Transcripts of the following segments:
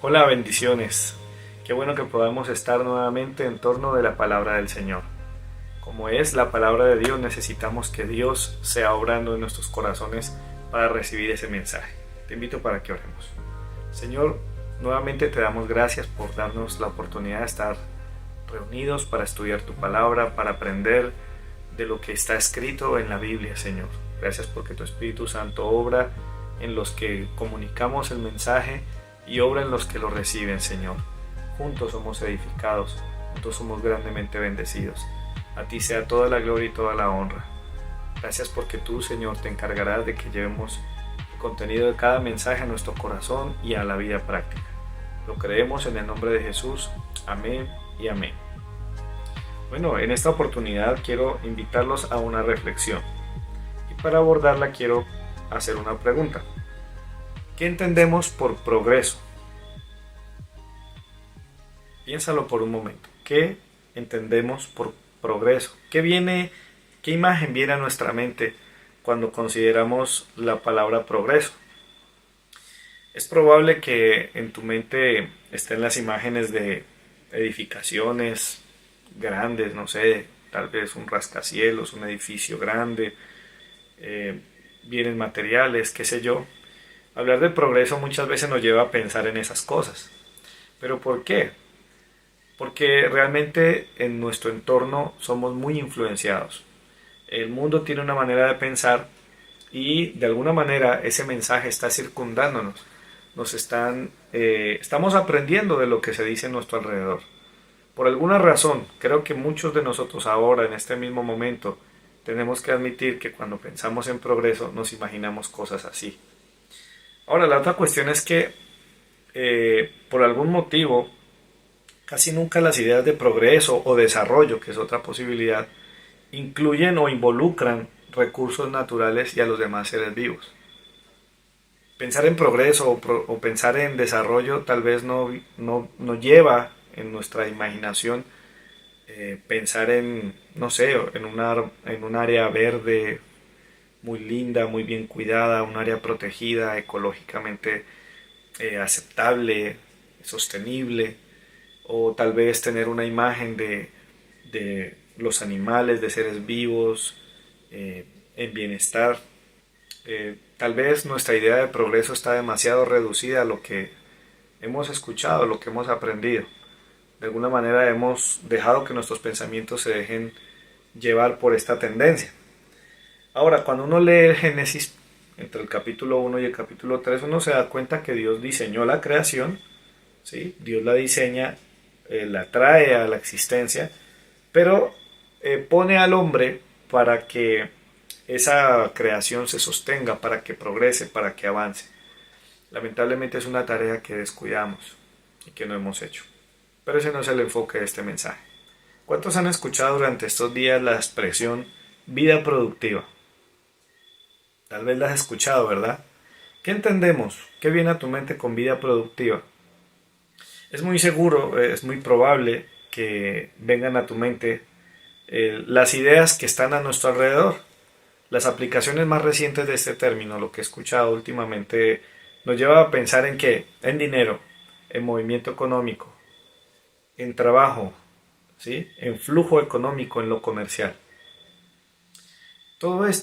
Hola, bendiciones. Qué bueno que podamos estar nuevamente en torno de la palabra del Señor. Como es la palabra de Dios, necesitamos que Dios sea obrando en nuestros corazones para recibir ese mensaje. Te invito para que oremos. Señor, nuevamente te damos gracias por darnos la oportunidad de estar reunidos para estudiar tu palabra, para aprender de lo que está escrito en la Biblia, Señor. Gracias porque tu Espíritu Santo obra en los que comunicamos el mensaje y obra en los que lo reciben, Señor. Juntos somos edificados, juntos somos grandemente bendecidos. A ti sea toda la gloria y toda la honra. Gracias porque tú, Señor, te encargarás de que llevemos el contenido de cada mensaje a nuestro corazón y a la vida práctica. Lo creemos en el nombre de Jesús. Amén y amén. Bueno, en esta oportunidad quiero invitarlos a una reflexión. Y para abordarla quiero hacer una pregunta. ¿Qué entendemos por progreso? Piénsalo por un momento. ¿Qué entendemos por progreso? ¿Qué imagen viene a nuestra mente cuando consideramos la palabra progreso? Es probable que en tu mente estén las imágenes de edificaciones grandes, no sé, tal vez un rascacielos, un edificio grande, eh, bienes materiales, qué sé yo. Hablar de progreso muchas veces nos lleva a pensar en esas cosas. ¿Pero por qué? Porque realmente en nuestro entorno somos muy influenciados. El mundo tiene una manera de pensar y de alguna manera ese mensaje está circundándonos. Estamos aprendiendo de lo que se dice en nuestro alrededor. Por alguna razón, creo que muchos de nosotros ahora, en este mismo momento, tenemos que admitir que cuando pensamos en progreso nos imaginamos cosas así. Ahora, la otra cuestión es que por algún motivo casi nunca las ideas de progreso o desarrollo, que es otra posibilidad, incluyen o involucran recursos naturales y a los demás seres vivos. Pensar en progreso o pensar en desarrollo tal vez no lleva en nuestra imaginación pensar en, no sé, en un área verde muy linda, muy bien cuidada, un área protegida, ecológicamente aceptable, sostenible, o tal vez tener una imagen de los animales, de seres vivos, en bienestar. Tal vez nuestra idea de progreso está demasiado reducida a lo que hemos escuchado, lo que hemos aprendido. De alguna manera hemos dejado que nuestros pensamientos se dejen llevar por esta tendencia. Ahora, cuando uno lee el Génesis, entre el capítulo 1 y el capítulo 3, uno se da cuenta que Dios diseñó la creación, ¿sí? Dios la diseña, la trae a la existencia, pero pone al hombre para que esa creación se sostenga, para que progrese, para que avance. Lamentablemente es una tarea que descuidamos y que no hemos hecho. Pero ese no es el enfoque de este mensaje. ¿Cuántos han escuchado durante estos días la expresión vida productiva? Tal vez la has escuchado, ¿verdad? ¿Qué entendemos? ¿Qué viene a tu mente con vida productiva? Es muy seguro, es muy probable que vengan a tu mente las ideas que están a nuestro alrededor. Las aplicaciones más recientes de este término, lo que he escuchado últimamente, nos lleva a pensar en qué, en dinero, en movimiento económico, en trabajo, ¿sí? En flujo económico, en lo comercial.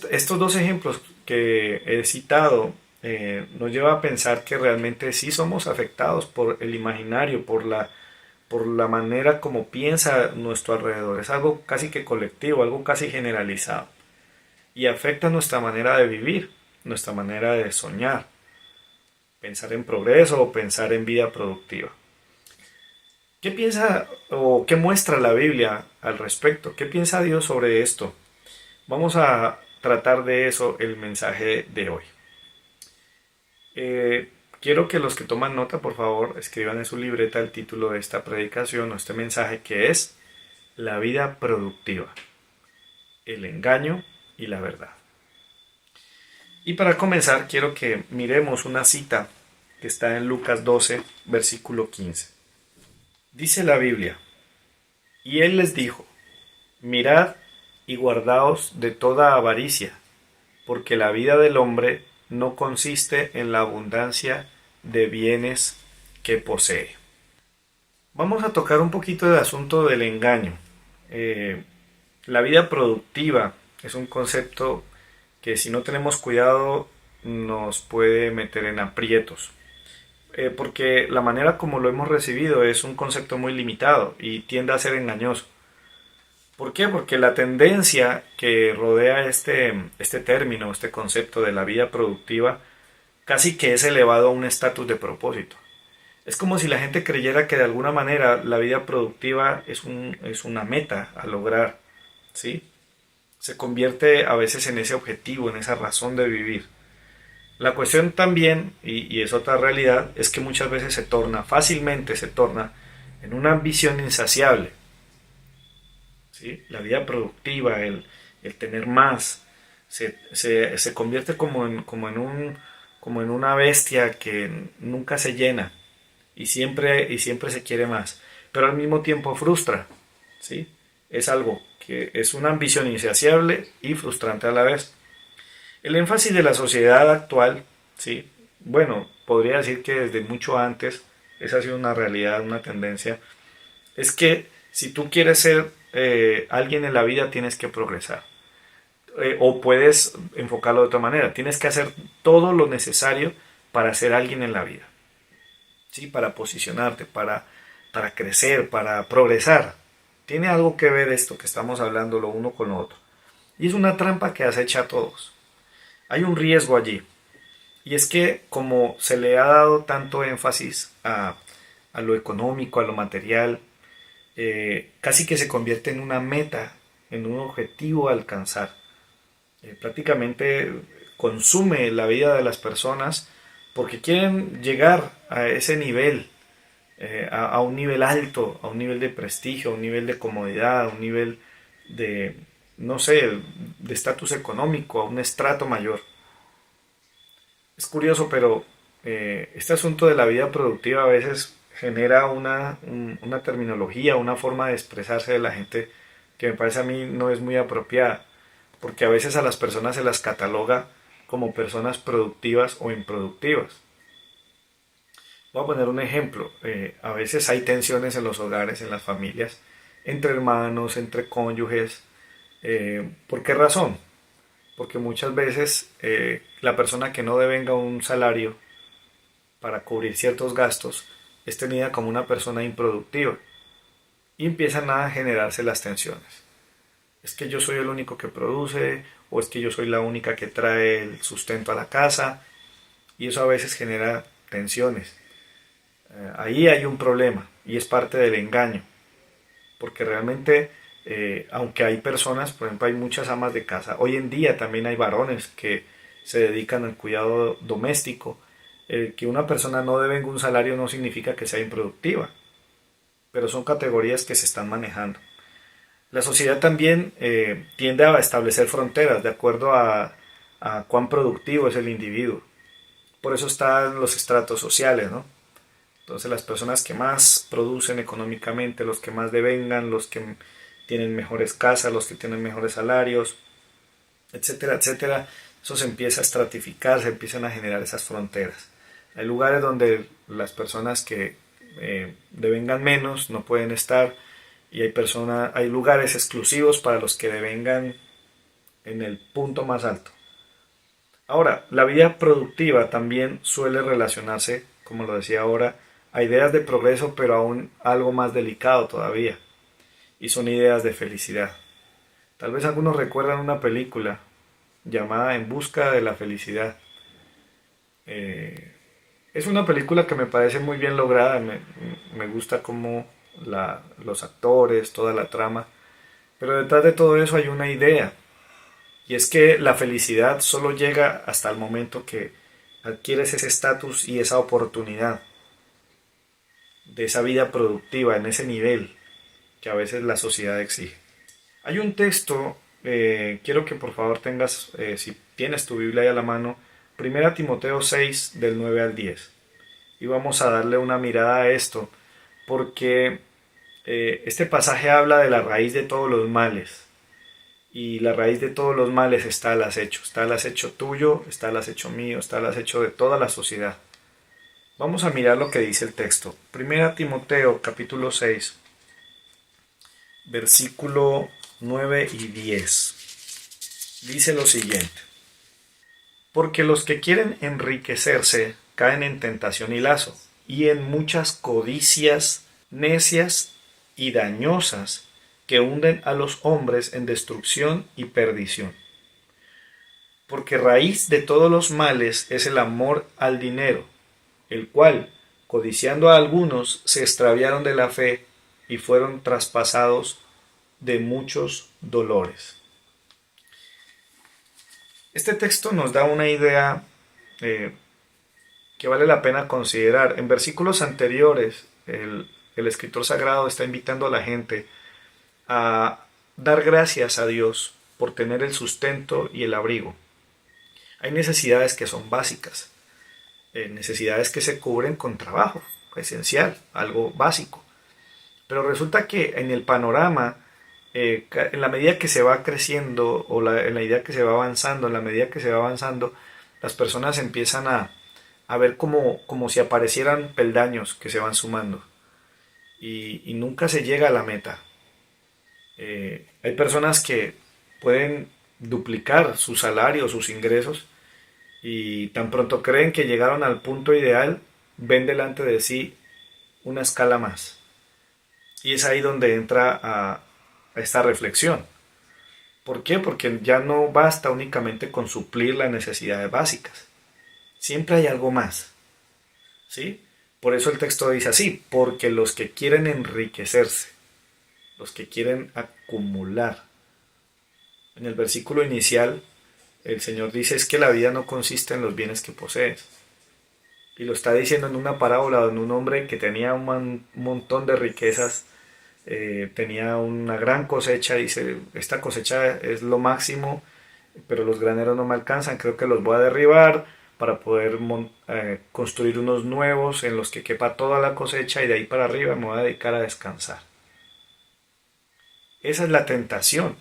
Estos dos ejemplos que he citado nos lleva a pensar que realmente sí somos afectados por el imaginario, por la manera como piensa nuestro alrededor. Es algo casi que colectivo, algo casi generalizado. Y afecta nuestra manera de vivir, nuestra manera de soñar, pensar en progreso o pensar en vida productiva. ¿Qué piensa o qué muestra la Biblia al respecto? ¿Qué piensa Dios sobre esto? Vamos a tratar de eso el mensaje de hoy. Quiero que los que toman nota, por favor, escriban en su libreta el título de esta predicación o este mensaje, que es La vida productiva, el engaño y la verdad. Y para comenzar, quiero que miremos una cita que está en Lucas 12, versículo 15. Dice la Biblia: y él les dijo, mirad y guardaos de toda avaricia, porque la vida del hombre no consiste en la abundancia de bienes que posee. Vamos a tocar un poquito el asunto del engaño. La vida productiva es un concepto que si no tenemos cuidado nos puede meter en aprietos. Porque la manera como lo hemos recibido es un concepto muy limitado y tiende a ser engañoso. ¿Por qué? Porque la tendencia que rodea este término, este concepto de la vida productiva, casi que es elevado a un estatus de propósito. Es como si la gente creyera que de alguna manera la vida productiva es una meta a lograr, ¿sí? Se convierte a veces en ese objetivo, en esa razón de vivir. La cuestión también, y es otra realidad, es que muchas veces fácilmente se torna en una ambición insaciable, ¿sí? La vida productiva, el tener más, se convierte como en una bestia que nunca se llena y siempre se quiere más, pero al mismo tiempo frustra, ¿sí? Es algo que es una ambición insaciable y frustrante a la vez. El énfasis de la sociedad actual, ¿sí? Bueno, podría decir que desde mucho antes, esa ha sido una realidad, una tendencia, es que si tú quieres ser alguien en la vida tienes que progresar. O puedes enfocarlo de otra manera, tienes que hacer todo lo necesario para ser alguien en la vida, ¿sí? Para posicionarte, para crecer, para progresar. Tiene algo que ver esto que estamos hablando lo uno con lo otro. Y es una trampa que acecha a todos. Hay un riesgo allí. Y es que como se le ha dado tanto énfasis a lo económico, a lo material, casi que se convierte en una meta, en un objetivo a alcanzar. Prácticamente consume la vida de las personas porque quieren llegar a ese nivel, a un nivel alto, a un nivel de prestigio, a un nivel de comodidad, a un nivel de, no sé, de estatus económico, a un estrato mayor. Es curioso, pero este asunto de la vida productiva a veces genera una terminología, una forma de expresarse de la gente que me parece a mí no es muy apropiada, porque a veces a las personas se las cataloga como personas productivas o improductivas. Voy a poner un ejemplo. A veces hay tensiones en los hogares, en las familias, entre hermanos, entre cónyuges. ¿Por qué razón? Porque muchas veces la persona que no devenga un salario para cubrir ciertos gastos es tenida como una persona improductiva y empiezan a generarse las tensiones. Es que yo soy el único que produce o es que yo soy la única que trae el sustento a la casa y eso a veces genera tensiones. Ahí hay un problema y es parte del engaño, porque realmente, aunque hay personas, por ejemplo, hay muchas amas de casa, hoy en día también hay varones que se dedican al cuidado doméstico. Que una persona no devenga un salario no significa que sea improductiva, pero son categorías que se están manejando. La sociedad también tiende a establecer fronteras de acuerdo a cuán productivo es el individuo. Por eso están los estratos sociales, ¿no? Entonces las personas que más producen económicamente, los que más devengan, los que tienen mejores casas, los que tienen mejores salarios, etcétera, etcétera, eso se empieza a estratificar, se empiezan a generar esas fronteras. Hay lugares donde las personas que devengan menos no pueden estar y hay lugares exclusivos para los que devengan en el punto más alto. Ahora, la vida productiva también suele relacionarse, como lo decía ahora, a ideas de progreso, pero aún algo más delicado todavía, y son ideas de felicidad. Tal vez algunos recuerdan una película llamada En busca de la felicidad. Eh, es una película que me parece muy bien lograda, me gusta como los actores, toda la trama, pero detrás de todo eso hay una idea, y es que la felicidad solo llega hasta el momento que adquieres ese estatus y esa oportunidad de esa vida productiva en ese nivel que a veces la sociedad exige. Hay un texto, quiero que por favor tengas, si tienes tu Biblia ahí a la mano, 1 Timoteo 6 del 9 al 10. Y vamos a darle una mirada a esto, porque este pasaje habla de la raíz de todos los males. Y la raíz de todos los males está el acecho. Está el acecho tuyo, está el acecho mío, está el acecho de toda la sociedad. Vamos a mirar lo que dice el texto. Primera Timoteo capítulo 6, versículo 9 y 10. Dice lo siguiente: porque los que quieren enriquecerse caen en tentación y lazo, y en muchas codicias necias y dañosas que hunden a los hombres en destrucción y perdición. Porque raíz de todos los males es el amor al dinero, el cual, codiciando a algunos, se extraviaron de la fe y fueron traspasados de muchos dolores. Este texto nos da una idea eh, que vale la pena considerar. En versículos anteriores, el escritor sagrado está invitando a la gente a dar gracias a Dios por tener el sustento y el abrigo. Hay necesidades que son básicas, necesidades que se cubren con trabajo, esencial, algo básico. Pero resulta que en el panorama, en la medida que se va creciendo o en la medida que se va avanzando, en la medida que se va avanzando, las personas empiezan a ver como si aparecieran peldaños que se van sumando y nunca se llega a la meta. Hay personas que pueden duplicar su salario, sus ingresos, y tan pronto creen que llegaron al punto ideal, ven delante de sí una escala más. Y es ahí donde entra a esta reflexión. ¿Por qué? Porque ya no basta únicamente con suplir las necesidades básicas. Siempre hay algo más. ¿Sí? Por eso el texto dice así: porque los que quieren enriquecerse, los que quieren acumular. En el versículo inicial, el Señor dice es que la vida no consiste en los bienes que posees. Y lo está diciendo en una parábola donde un hombre que tenía un montón de riquezas, tenía una gran cosecha, dice, esta cosecha es lo máximo, pero los graneros no me alcanzan, creo que los voy a derribar para poder construir unos nuevos en los que quepa toda la cosecha y de ahí para arriba me voy a dedicar a descansar. Esa es la tentación.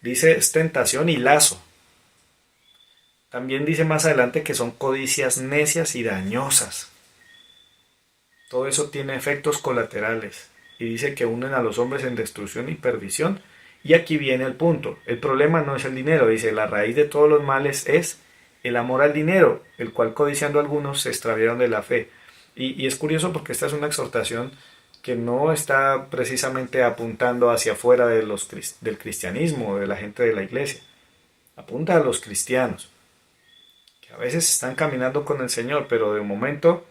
Dice, es tentación y lazo. También dice más adelante que son codicias necias y dañosas. Todo eso tiene efectos colaterales. Y dice que unen a los hombres en destrucción y perdición. Y aquí viene el punto. El problema no es el dinero. Dice, la raíz de todos los males es el amor al dinero, el cual codiciando algunos se extraviaron de la fe. Y es curioso porque esta es una exhortación que no está precisamente apuntando hacia afuera del cristianismo, de la gente de la iglesia. Apunta a los cristianos, que a veces están caminando con el Señor, pero de momento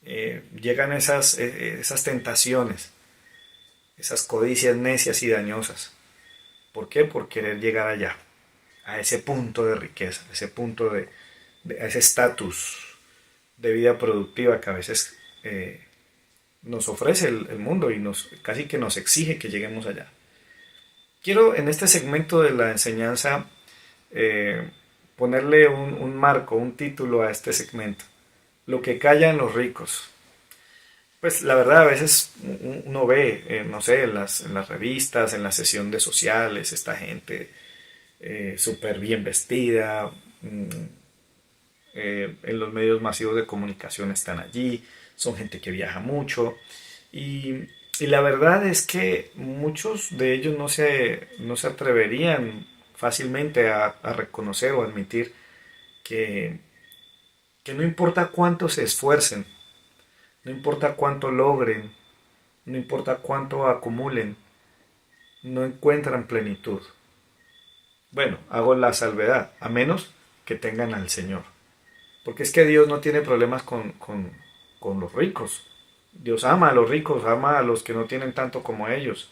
llegan esas tentaciones, esas codicias necias y dañosas. ¿Por qué? Por querer llegar allá, a ese punto de riqueza, a ese punto a ese estatus de vida productiva que a veces nos ofrece el mundo y casi que nos exige que lleguemos allá. Quiero en este segmento de la enseñanza eh, ponerle un marco, un título a este segmento: lo que callan los ricos. Pues la verdad a veces uno ve, no sé, en las revistas, en la sesión de sociales, esta gente súper bien vestida, en los medios masivos de comunicación están allí, son gente que viaja mucho y la verdad es que muchos de ellos no se atreverían fácilmente a reconocer o admitir que, que no importa cuánto se esfuercen, no importa cuánto logren, no importa cuánto acumulen, no encuentran plenitud. Bueno, hago la salvedad, a menos que tengan al Señor. Porque es que Dios no tiene problemas con los ricos. Dios ama a los ricos, ama a los que no tienen tanto como ellos.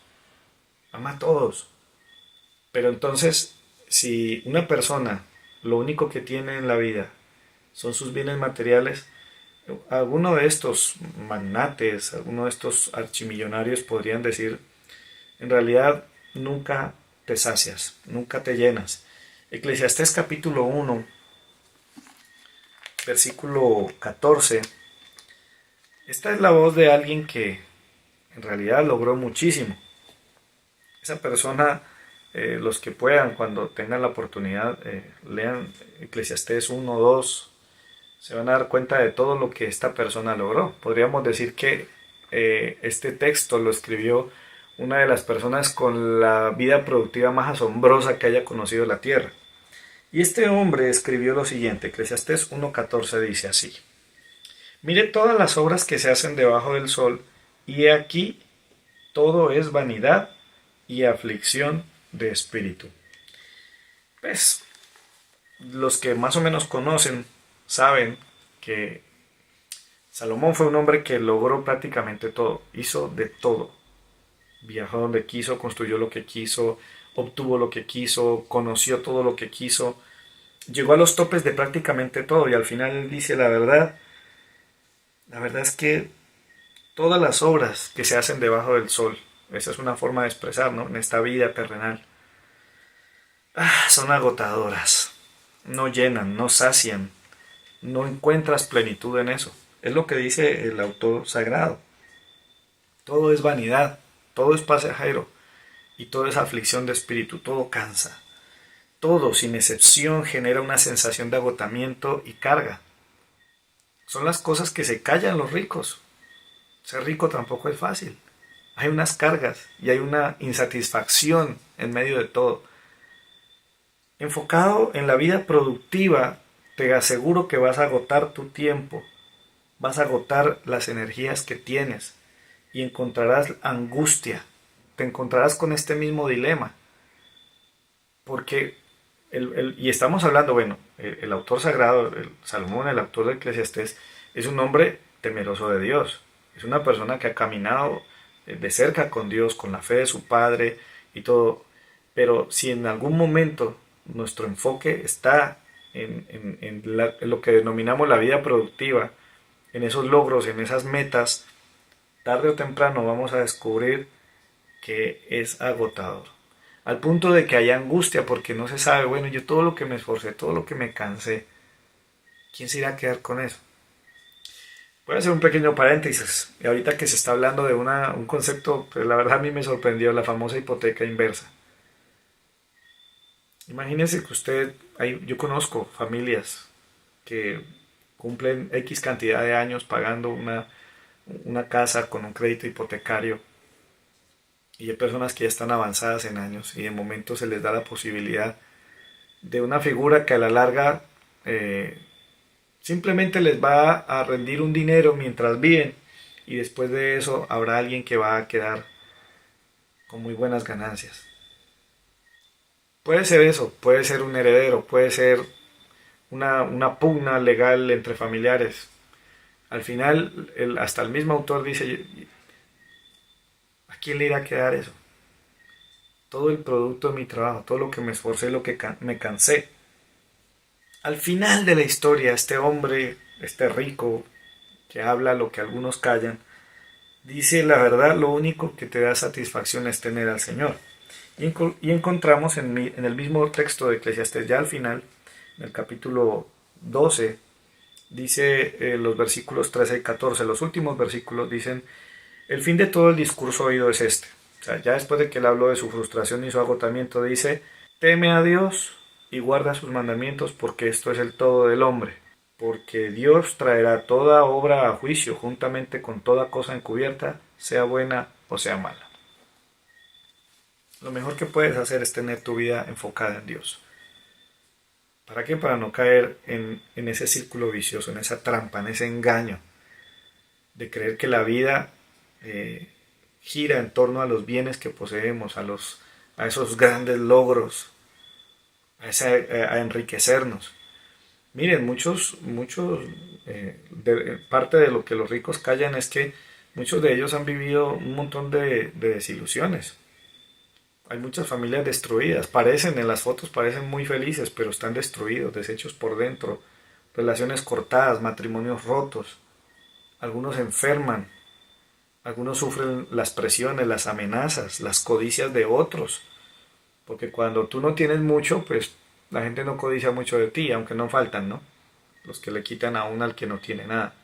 Ama a todos. Pero entonces, si una persona lo único que tiene en la vida son sus bienes materiales, alguno de estos magnates, alguno de estos archimillonarios podrían decir, en realidad nunca te sacias, nunca te llenas. Eclesiastés capítulo 1, versículo 14. Esta es la voz de alguien que en realidad logró muchísimo. Esa persona, los que puedan, cuando tengan la oportunidad, lean Eclesiastés 1, 2 se van a dar cuenta de todo lo que esta persona logró. Podríamos decir que este texto lo escribió una de las personas con la vida productiva más asombrosa que haya conocido la tierra. Y este hombre escribió lo siguiente, Eclesiastés 1.14 dice así: Mire todas las obras que se hacen debajo del sol, y he aquí todo es vanidad y aflicción de espíritu. Pues los que más o menos conocen saben que Salomón fue un hombre que logró prácticamente todo, hizo de todo. Viajó donde quiso, construyó lo que quiso, obtuvo lo que quiso, conoció todo lo que quiso, llegó a los topes de prácticamente todo y al final dice la verdad es que todas las obras que se hacen debajo del sol, esa es una forma de expresar, ¿no? En esta vida terrenal, son agotadoras, no llenan, no sacian, no encuentras plenitud en eso. Es lo que dice el autor sagrado. Todo es vanidad, todo es pasajero y todo es aflicción de espíritu, todo cansa. Todo, sin excepción, genera una sensación de agotamiento y carga. Son las cosas que se callan los ricos. Ser rico tampoco es fácil. Hay unas cargas y hay una insatisfacción en medio de todo. Enfocado en la vida productiva, te aseguro que vas a agotar tu tiempo, vas a agotar las energías que tienes y encontrarás angustia. Te encontrarás con este mismo dilema. Porque, y estamos hablando, bueno, el autor sagrado, el Salomón, el autor de Eclesiastés, es un hombre temeroso de Dios. Es una persona que ha caminado de cerca con Dios, con la fe de su padre y todo. Pero si en algún momento nuestro enfoque está en lo que denominamos la vida productiva, en esos logros, en esas metas, tarde o temprano vamos a descubrir que es agotador. Al punto de que hay angustia porque no se sabe, bueno, yo todo lo que me esforcé, todo lo que me cansé, ¿quién se irá a quedar con eso? Voy a hacer un pequeño paréntesis. Y ahorita que se está hablando de un concepto, pues la verdad a mí me sorprendió, la famosa hipoteca inversa. Imagínense que yo conozco familias que cumplen X cantidad de años pagando una casa con un crédito hipotecario y hay personas que ya están avanzadas en años y de momento se les da la posibilidad de una figura que a la larga simplemente les va a rendir un dinero mientras viven y después de eso habrá alguien que va a quedar con muy buenas ganancias. Puede ser eso, puede ser un heredero, puede ser una pugna legal entre familiares. Al final, hasta el mismo autor dice, ¿a quién le irá a quedar eso? Todo el producto de mi trabajo, todo lo que me esforcé, lo que me cansé. Al final de la historia, este hombre, este rico, que habla lo que algunos callan, dice la verdad, lo único que te da satisfacción es tener al Señor. Y encontramos en el mismo texto de Eclesiastés, ya al final, en el capítulo 12, dice los versículos 13 y 14, los últimos versículos dicen, el fin de todo el discurso oído es este. O sea, ya después de que él habló de su frustración y su agotamiento, dice, teme a Dios y guarda sus mandamientos porque esto es el todo del hombre. Porque Dios traerá toda obra a juicio juntamente con toda cosa encubierta, sea buena o sea mala. Lo mejor que puedes hacer es tener tu vida enfocada en Dios. ¿Para qué? Para no caer en ese círculo vicioso, en esa trampa, en ese engaño de creer que la vida gira en torno a los bienes que poseemos, a esos grandes logros, a enriquecernos. Miren, parte de lo que los ricos callan es que muchos de ellos han vivido un montón de desilusiones. Hay muchas familias destruidas. En las fotos parecen muy felices, pero están destruidos, deshechos por dentro. Relaciones cortadas, matrimonios rotos. Algunos enferman. Algunos sufren las presiones, las amenazas, las codicias de otros. Porque cuando tú no tienes mucho, pues la gente no codicia mucho de ti, aunque no faltan, ¿no? Los que le quitan a uno al que no tiene nada.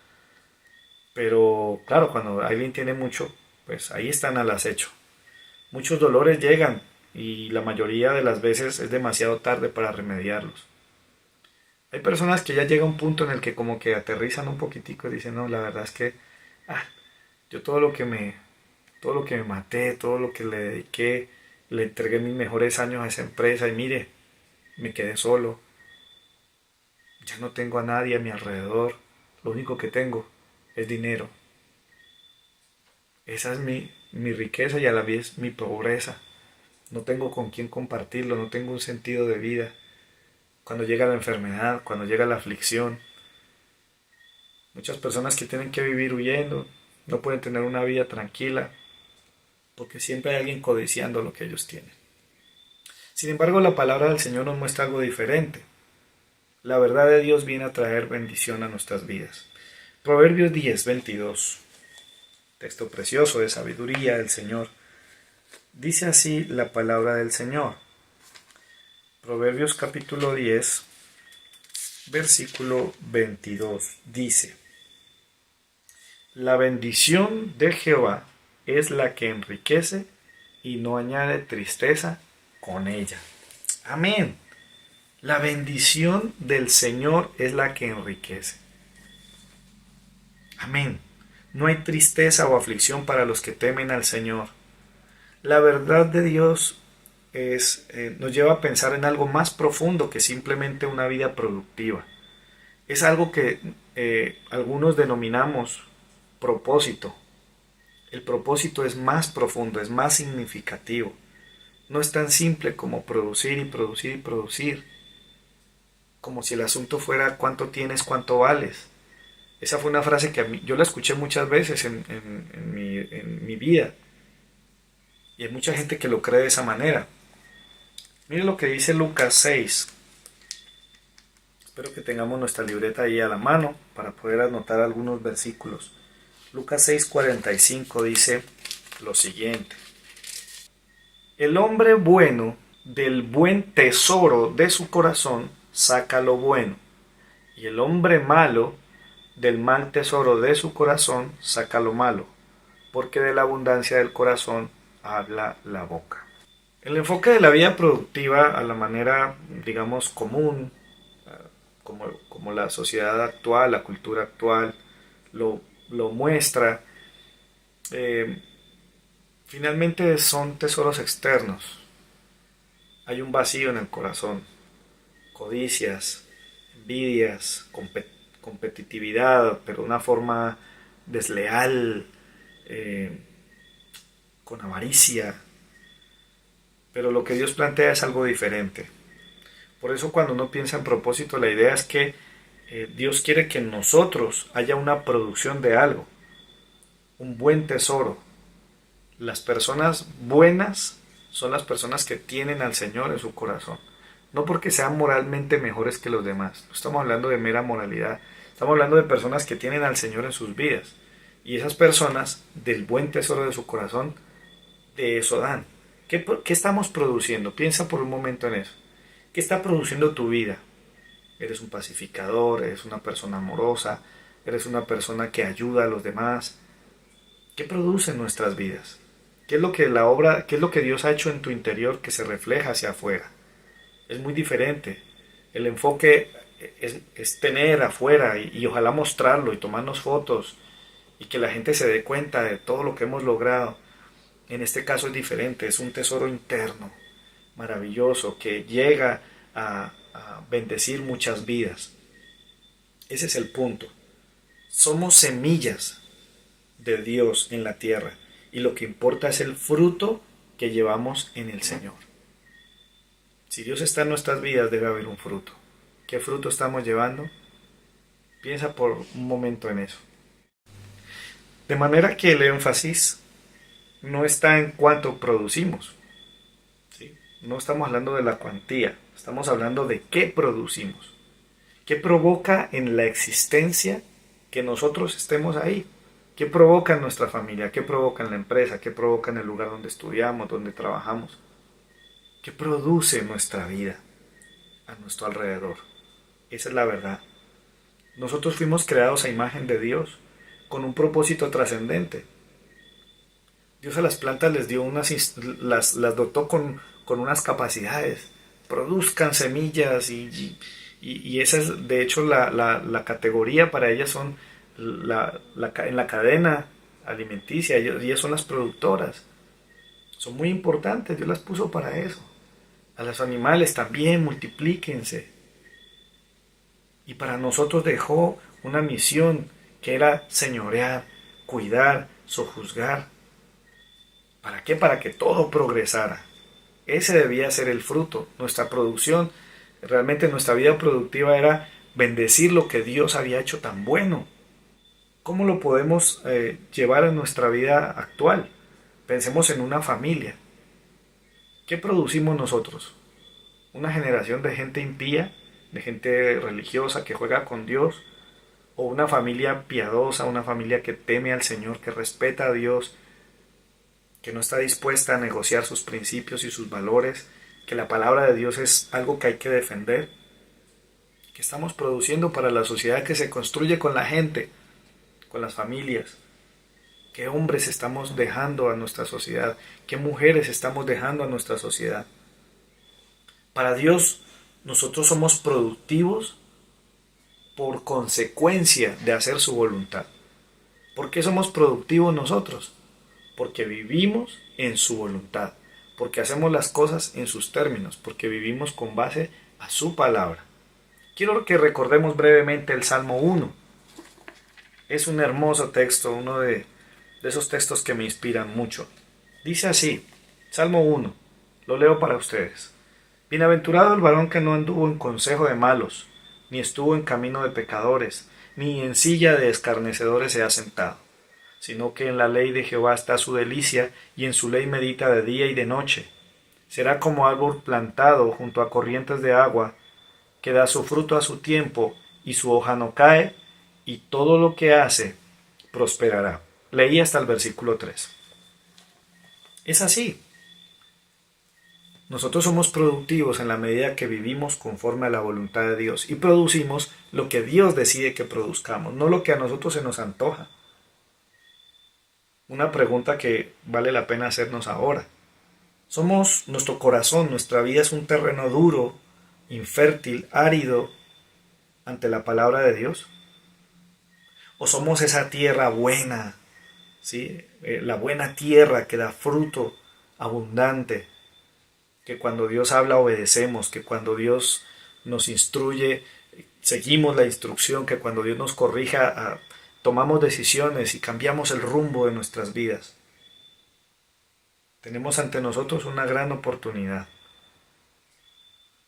Pero claro, cuando alguien tiene mucho, pues ahí están al acecho. Muchos dolores llegan y la mayoría de las veces es demasiado tarde para remediarlos. Hay personas que ya llega un punto en el que como que aterrizan un poquitico y dicen, no, la verdad es que ah, yo todo lo que me maté, todo lo que le dediqué, le entregué mis mejores años a esa empresa y mire, me quedé solo, ya no tengo a nadie a mi alrededor, lo único que tengo es dinero. Esa es mi riqueza y a la vez mi pobreza. No tengo con quién compartirlo, no tengo un sentido de vida. Cuando llega la enfermedad, cuando llega la aflicción, muchas personas que tienen que vivir huyendo, no pueden tener una vida tranquila, porque siempre hay alguien codiciando lo que ellos tienen. Sin embargo, la palabra del Señor nos muestra algo diferente. La verdad de Dios viene a traer bendición a nuestras vidas. Proverbios 10:22, texto precioso de sabiduría del Señor. Dice así la palabra del Señor. Proverbios capítulo 10, versículo 22, dice: La bendición de Jehová es la que enriquece y no añade tristeza con ella. Amén. La bendición del Señor es la que enriquece. Amén. No hay tristeza o aflicción para los que temen al Señor. La verdad de Dios nos lleva a pensar en algo más profundo que simplemente una vida productiva. Es algo que algunos denominamos propósito. El propósito es más profundo, es más significativo. No es tan simple como producir y producir y producir. Como si el asunto fuera cuánto tienes, cuánto vales. Esa fue una frase que yo la escuché muchas veces en mi vida. Y hay mucha gente que lo cree de esa manera. Mire lo que dice Lucas 6. Espero que tengamos nuestra libreta ahí a la mano para poder anotar algunos versículos. Lucas 6:45 dice lo siguiente: El hombre bueno del buen tesoro de su corazón saca lo bueno, y el hombre malo del mal tesoro de su corazón saca lo malo, porque de la abundancia del corazón habla la boca. El enfoque de la vida productiva a la manera, digamos, común, como la sociedad actual, la cultura actual lo muestra, eh, finalmente son tesoros externos. Hay un vacío en el corazón, codicias, envidias, competitividad, pero de una forma desleal, eh, con avaricia. Pero lo que Dios plantea es algo diferente. Por eso cuando uno piensa en propósito, la idea es que Dios quiere que en nosotros haya una producción de algo, un buen tesoro. Las personas buenas son las personas que tienen al Señor en su corazón. No porque sean moralmente mejores que los demás. No estamos hablando de mera moralidad. Estamos hablando de personas que tienen al Señor en sus vidas. Y esas personas, del buen tesoro de su corazón, de eso dan. ¿Qué estamos produciendo? Piensa por un momento en eso. ¿Qué está produciendo tu vida? Eres un pacificador, eres una persona amorosa, eres una persona que ayuda a los demás. ¿Qué produce en nuestras vidas? ¿Qué es lo que qué es lo que Dios ha hecho en tu interior que se refleja hacia afuera? Es muy diferente. El enfoque es tener afuera y ojalá mostrarlo y tomarnos fotos y que la gente se dé cuenta de todo lo que hemos logrado. En este caso es diferente, es un tesoro interno, maravilloso, que llega a bendecir muchas vidas. Ese es el punto. Somos semillas de Dios en la tierra y lo que importa es el fruto que llevamos en el Señor. Si Dios está en nuestras vidas debe haber un fruto. ¿Qué fruto estamos llevando? Piensa por un momento en eso. De manera que el énfasis no está en cuánto producimos, ¿sí? No estamos hablando de la cuantía, estamos hablando de qué producimos. ¿Qué provoca en la existencia que nosotros estemos ahí? ¿Qué provoca en nuestra familia? ¿Qué provoca en la empresa? ¿Qué provoca en el lugar donde estudiamos, donde trabajamos? ¿Qué produce nuestra vida a nuestro alrededor? Esa es la verdad. Nosotros fuimos creados a imagen de Dios, con un propósito trascendente. Dios a las plantas les dio las dotó con unas capacidades. Produzcan semillas y Y esa es, de hecho, la categoría para ellas son en la cadena alimenticia, ellas son las productoras. Son muy importantes, Dios las puso para eso. A los animales también, multiplíquense. Y para nosotros dejó una misión que era señorear, cuidar, sojuzgar. ¿Para qué? Para que todo progresara. Ese debía ser el fruto. Nuestra producción, realmente nuestra vida productiva era bendecir lo que Dios había hecho tan bueno. ¿Cómo lo podemos llevar a nuestra vida actual? Pensemos en una familia. ¿Qué producimos nosotros? ¿Una generación de gente impía, de gente religiosa que juega con Dios? ¿O una familia piadosa, una familia que teme al Señor, que respeta a Dios, que no está dispuesta a negociar sus principios y sus valores, que la palabra de Dios es algo que hay que defender? ¿Qué estamos produciendo para la sociedad que se construye con la gente, con las familias? ¿Qué hombres estamos dejando a nuestra sociedad? ¿Qué mujeres estamos dejando a nuestra sociedad? Para Dios, nosotros somos productivos por consecuencia de hacer su voluntad. ¿Por qué somos productivos nosotros? Porque vivimos en su voluntad, porque hacemos las cosas en sus términos, porque vivimos con base a su palabra. Quiero que recordemos brevemente el Salmo 1. Es un hermoso texto, uno de esos textos que me inspiran mucho. Dice así, Salmo 1, lo leo para ustedes. Bienaventurado el varón que no anduvo en consejo de malos, ni estuvo en camino de pecadores, ni en silla de escarnecedores se ha sentado, sino que en la ley de Jehová está su delicia, y en su ley medita de día y de noche. Será como árbol plantado junto a corrientes de agua, que da su fruto a su tiempo, y su hoja no cae, y todo lo que hace prosperará. Leí hasta el versículo 3. Es así. Nosotros somos productivos en la medida que vivimos conforme a la voluntad de Dios y producimos lo que Dios decide que produzcamos, no lo que a nosotros se nos antoja. Una pregunta que vale la pena hacernos ahora. ¿Somos nuestro corazón, nuestra vida es un terreno duro, infértil, árido ante la palabra de Dios? ¿O somos esa tierra buena, ¿sí? La buena tierra que da fruto abundante, que cuando Dios habla obedecemos, que cuando Dios nos instruye seguimos la instrucción, que cuando Dios nos corrija tomamos decisiones y cambiamos el rumbo de nuestras vidas? Tenemos ante nosotros una gran oportunidad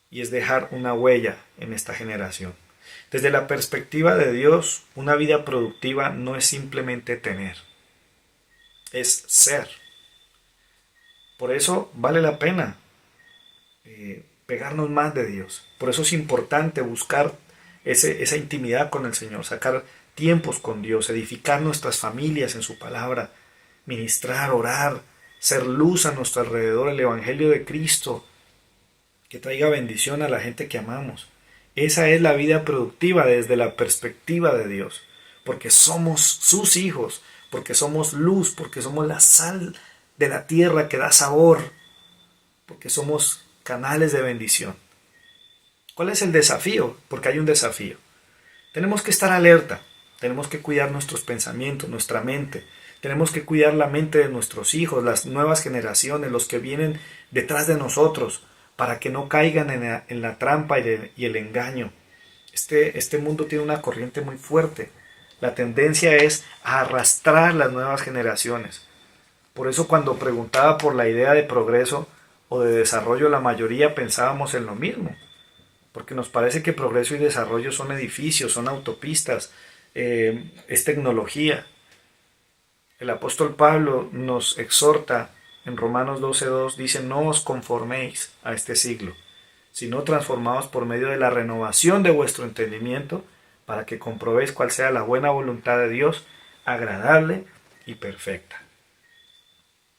y es dejar una huella en esta generación. Desde la perspectiva de Dios, una vida productiva no es simplemente tener, es ser. Por eso vale la pena pegarnos más de Dios. Por eso es importante buscar esa intimidad con el Señor, sacar tiempos con Dios, edificar nuestras familias en su palabra, ministrar, orar, ser luz a nuestro alrededor, el Evangelio de Cristo, que traiga bendición a la gente que amamos. Esa es la vida productiva desde la perspectiva de Dios, porque somos sus hijos, porque somos luz, porque somos la sal de la tierra que da sabor, porque somos canales de bendición. ¿Cuál es el desafío? Porque hay un desafío. Tenemos que estar alerta, tenemos que cuidar nuestros pensamientos, nuestra mente, tenemos que cuidar la mente de nuestros hijos, las nuevas generaciones, los que vienen detrás de nosotros, para que no caigan en la trampa y el engaño. Este mundo tiene una corriente muy fuerte. La tendencia es a arrastrar las nuevas generaciones. Por eso cuando preguntaba por la idea de progreso o de desarrollo, la mayoría pensábamos en lo mismo. Porque nos parece que progreso y desarrollo son edificios, son autopistas, es tecnología. El apóstol Pablo nos exhorta en Romanos 12:2, dice: no os conforméis a este siglo, sino transformaos por medio de la renovación de vuestro entendimiento, para que comprobéis cuál sea la buena voluntad de Dios, agradable y perfecta.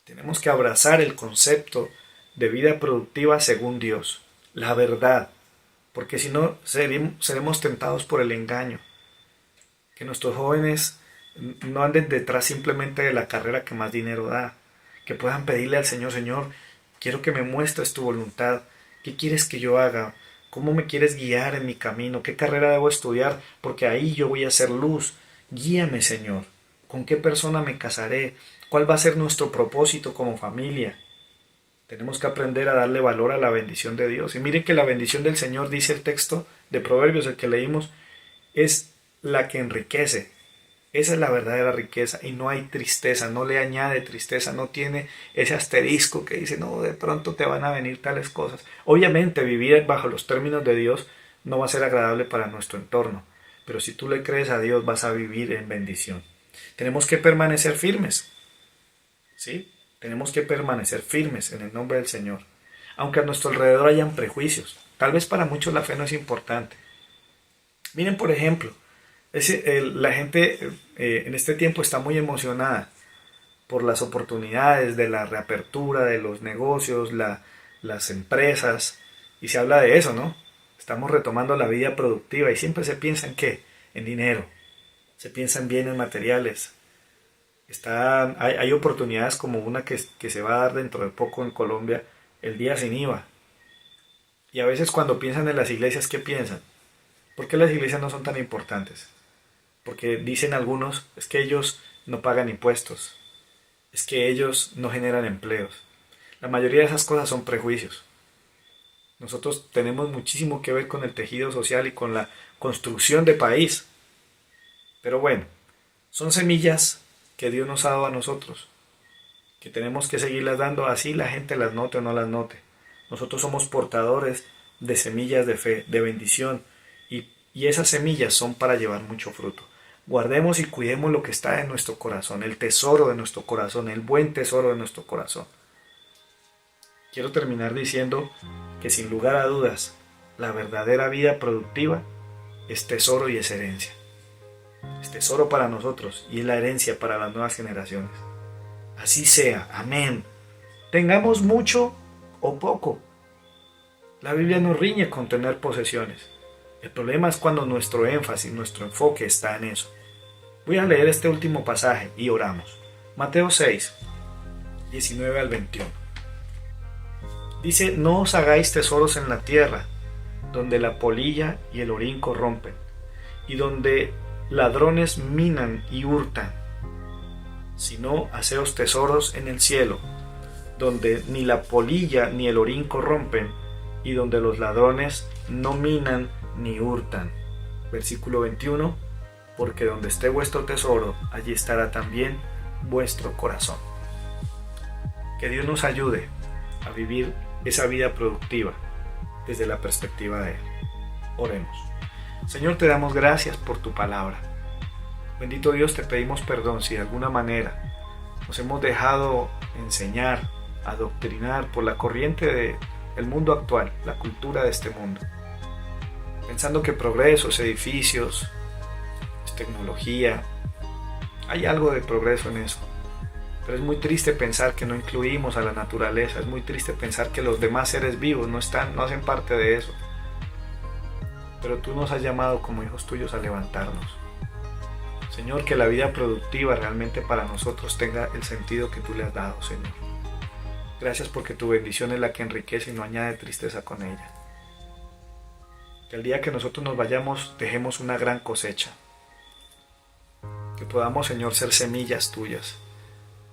Tenemos que abrazar el concepto de vida productiva según Dios, la verdad, porque si no seremos tentados por el engaño. Que nuestros jóvenes no anden detrás simplemente de la carrera que más dinero da, que puedan pedirle al Señor: Señor, quiero que me muestres tu voluntad, ¿qué quieres que yo haga? ¿Cómo me quieres guiar en mi camino? ¿Qué carrera debo estudiar? Porque ahí yo voy a ser luz. Guíame, Señor. ¿Con qué persona me casaré? ¿Cuál va a ser nuestro propósito como familia? Tenemos que aprender a darle valor a la bendición de Dios. Y miren que la bendición del Señor, dice el texto de Proverbios, el que leímos, es la que enriquece. Esa es la verdadera riqueza y no hay tristeza, no le añade tristeza, no tiene ese asterisco que dice, no, de pronto te van a venir tales cosas. Obviamente vivir bajo los términos de Dios no va a ser agradable para nuestro entorno, pero si tú le crees a Dios vas a vivir en bendición. Tenemos que permanecer firmes, ¿sí? Tenemos que permanecer firmes en el nombre del Señor, aunque a nuestro alrededor hayan prejuicios. Tal vez para muchos la fe no es importante. Miren, por ejemplo, la gente en este tiempo está muy emocionada por las oportunidades de la reapertura de los negocios, las empresas, y se habla de eso, ¿no? Estamos retomando la vida productiva y siempre se piensa en qué, en dinero, se piensa en bienes materiales. Hay oportunidades como una que se va a dar dentro de poco en Colombia, el día sin IVA. Y a veces cuando piensan en las iglesias, ¿qué piensan? ¿Por qué las iglesias no son tan importantes? Porque dicen algunos, es que ellos no pagan impuestos, es que ellos no generan empleos. La mayoría de esas cosas son prejuicios. Nosotros tenemos muchísimo que ver con el tejido social y con la construcción de país. Pero bueno, son semillas que Dios nos ha dado a nosotros, que tenemos que seguirlas dando así la gente las note o no las note. Nosotros somos portadores de semillas de fe, de bendición, y esas semillas son para llevar mucho fruto. Guardemos y cuidemos lo que está en nuestro corazón, el tesoro de nuestro corazón, el buen tesoro de nuestro corazón. Quiero terminar diciendo que sin lugar a dudas, la verdadera vida productiva es tesoro y es herencia. Es tesoro para nosotros y es la herencia para las nuevas generaciones. Así sea, amén. Tengamos mucho o poco. La Biblia no riñe con tener posesiones. El problema es cuando nuestro énfasis, nuestro enfoque está en eso. Voy a leer este último pasaje y oramos. Mateo 6, 19 al 21. Dice, no os hagáis tesoros en la tierra, donde la polilla y el orín corrompen, y donde ladrones minan y hurtan, sino haceos tesoros en el cielo, donde ni la polilla ni el orín corrompen, y donde los ladrones no minan ni hurtan. Versículo 21, porque donde esté vuestro tesoro, allí estará también vuestro corazón. Que Dios nos ayude a vivir esa vida productiva desde la perspectiva de Él. Oremos. Señor, te damos gracias por tu palabra. Bendito Dios, te pedimos perdón si de alguna manera nos hemos dejado enseñar, adoctrinar por la corriente del mundo actual, la cultura de este mundo, pensando que progreso es edificios, es tecnología. Hay algo de progreso en eso, pero es muy triste pensar que no incluimos a la naturaleza, es muy triste pensar que los demás seres vivos no hacen parte de eso. Pero tú nos has llamado como hijos tuyos a levantarnos. Señor, que la vida productiva realmente para nosotros tenga el sentido que tú le has dado, Señor. Gracias porque tu bendición es la que enriquece y no añade tristeza con ella. Que el día que nosotros nos vayamos dejemos una gran cosecha. Que podamos, Señor, ser semillas tuyas,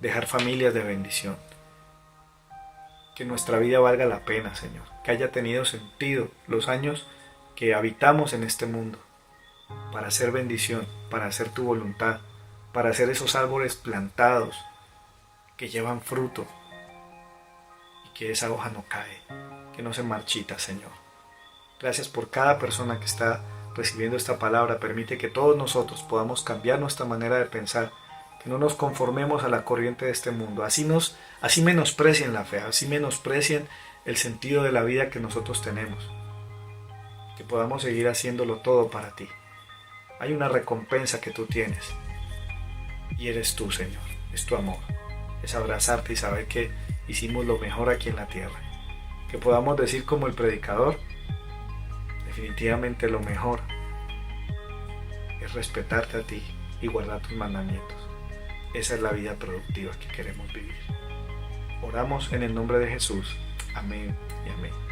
dejar familias de bendición. Que nuestra vida valga la pena, Señor. Que haya tenido sentido los años que habitamos en este mundo para hacer bendición, para hacer tu voluntad, para hacer esos árboles plantados que llevan fruto y que esa hoja no cae, que no se marchita, Señor. Gracias por cada persona que está recibiendo esta palabra. Permite que todos nosotros podamos cambiar nuestra manera de pensar, que no nos conformemos a la corriente de este mundo, así menosprecien la fe, así menosprecien el sentido de la vida que nosotros tenemos. Que podamos seguir haciéndolo todo para ti. Hay una recompensa que tú tienes y eres tú, Señor, es tu amor, es abrazarte y saber que hicimos lo mejor aquí en la tierra. Que podamos decir como el predicador, definitivamente lo mejor es respetarte a ti y guardar tus mandamientos. Esa es la vida productiva que queremos vivir. Oramos en el nombre de Jesús. Amén y amén.